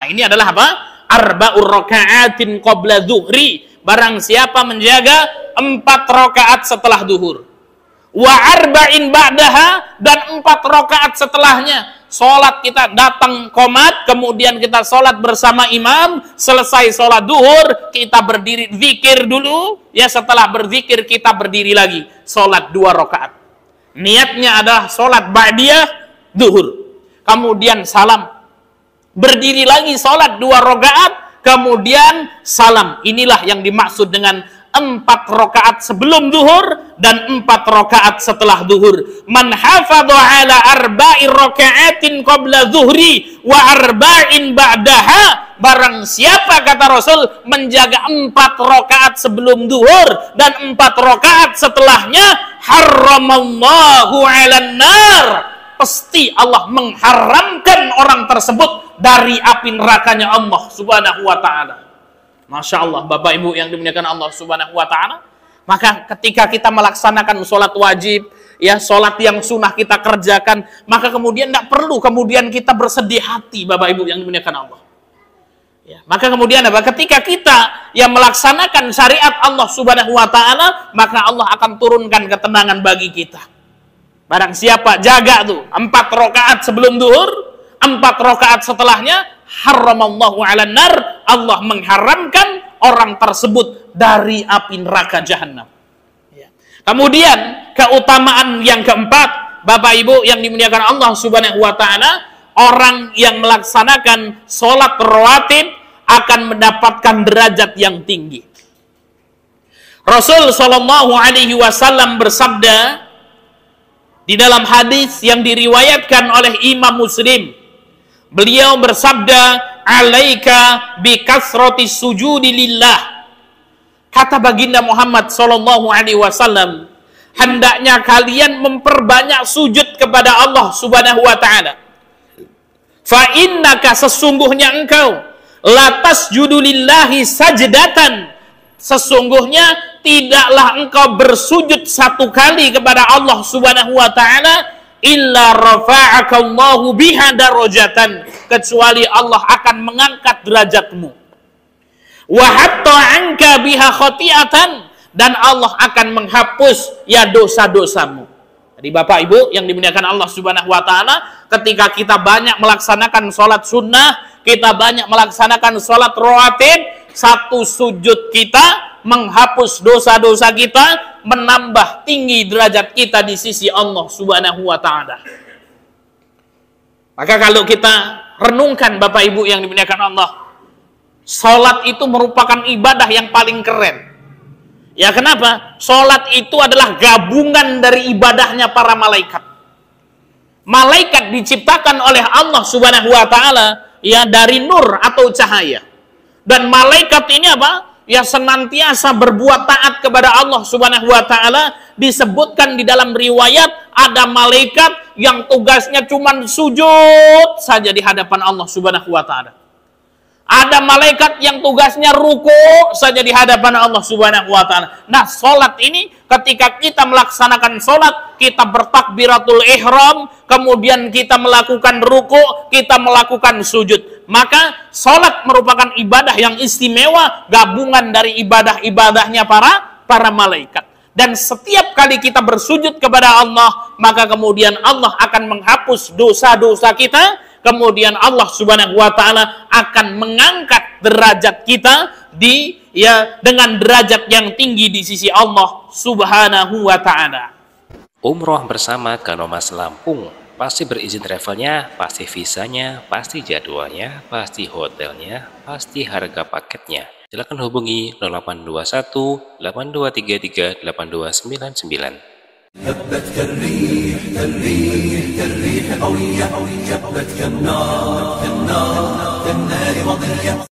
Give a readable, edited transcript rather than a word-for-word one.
ini adalah apa? Arba'ur raka'atin qabla zuhri. Barang siapa menjaga 4 rakaat setelah duhur. Wa arba'in ba'daha, dan 4 rakaat setelahnya. Sholat kita datang qomat, kemudian kita sholat bersama imam, selesai sholat duhur, kita berdiri zikir dulu, ya setelah berzikir kita berdiri lagi, sholat 2 rakaat. Niatnya adalah sholat ba'diyah duhur. Kemudian salam. Berdiri lagi sholat 2 rakaat, kemudian salam. Inilah yang dimaksud dengan 4 rakaat sebelum duhur dan 4 rakaat setelah duhur. Man hafadha ala arba'ir raka'atin qabla zuhri wa arba'in ba'daha, barang siapa kata Rasul menjaga 4 rakaat sebelum duhur dan 4 rakaat setelahnya, harramallahu 'alan nar, pasti Allah mengharamkan orang tersebut dari api nerakanya Allah Subhanahu wa ta'ala. Masya Allah, Bapak Ibu yang dimuliakan Allah Subhanahu wa ta'ala. Maka ketika kita melaksanakan sholat wajib, ya sholat yang sunnah kita kerjakan, maka kemudian tidak perlu kemudian kita bersedih hati, Bapak Ibu yang dimuliakan Allah. Ya, maka kemudian apa? Ketika kita yang melaksanakan syariat Allah Subhanahu wa ta'ala, maka Allah akan turunkan ketenangan bagi kita. Barang siapa jaga tuh 4 rakaat sebelum duhur, 4 rakaat setelahnya, haramallahu 'alan nar, Allah mengharamkan orang tersebut dari api neraka jahanam. Ya. Kemudian keutamaan yang keempat, Bapak Ibu yang dimuliakan Allah Subhanahu wa ta'ala, orang yang melaksanakan sholat rawatib akan mendapatkan derajat yang tinggi. Rasul Shallallahu Alaihi Wasallam bersabda di dalam hadis yang diriwayatkan oleh Imam Muslim, beliau bersabda, alaika bi kasrati sujudi lillah. Kata baginda Muhammad sallallahu alaihi wasallam, hendaknya kalian memperbanyak sujud kepada Allah Subhanahu wa taala. Fa innaka, sesungguhnya engkau, la tasjudu lillahi sajdatan, sesungguhnya tidaklah engkau bersujud 1 kali kepada Allah Subhanahu wa taala, illa rafa'akallahu biha darajatan, kecuali Allah akan mengangkat derajatmu. Wa hatta anka biha khati'atan, dan Allah akan menghapus ya dosa-dosamu. Jadi Bapak Ibu yang dimuliakan Allah Subhanahu wa taala, ketika kita banyak melaksanakan sholat sunnah, kita banyak melaksanakan sholat rawatib, 1 sujud kita menghapus dosa-dosa kita, menambah tinggi derajat kita di sisi Allah Subhanahu wa ta'ala. Maka kalau kita renungkan Bapak Ibu yang dimuliakan Allah, sholat itu merupakan ibadah yang paling keren. Ya kenapa? Sholat itu adalah gabungan dari ibadahnya para malaikat. Malaikat diciptakan oleh Allah Subhanahu wa ta'ala ya dari nur atau cahaya. Dan malaikat ini apa? Ya senantiasa berbuat taat kepada Allah Subhanahu wa ta'ala. Disebutkan di dalam riwayat, ada malaikat yang tugasnya cuma sujud saja di hadapan Allah Subhanahu wa ta'ala. Ada malaikat yang tugasnya ruku saja di hadapan Allah Subhanahu wa ta'ala. Nah, sholat ini ketika kita melaksanakan sholat, kita bertakbiratul ihram, kemudian kita melakukan ruku, kita melakukan sujud. Maka sholat merupakan ibadah yang istimewa, gabungan dari ibadah-ibadahnya para malaikat. Dan setiap kali kita bersujud kepada Allah, maka kemudian Allah akan menghapus dosa-dosa kita. Kemudian Allah Subhanahu wa ta'ala akan mengangkat derajat kita dengan derajat yang tinggi di sisi Allah Subhanahu wa ta'ala. Umroh bersama Kanomas Lampung. Pasti berizin travelnya, pasti visanya, pasti jadwalnya, pasti hotelnya, pasti harga paketnya. Silakan hubungi 0821 8233 8299. هبت كالريح كالريح كالريح قوية، هبت كالنار كالنار كالنار وضية.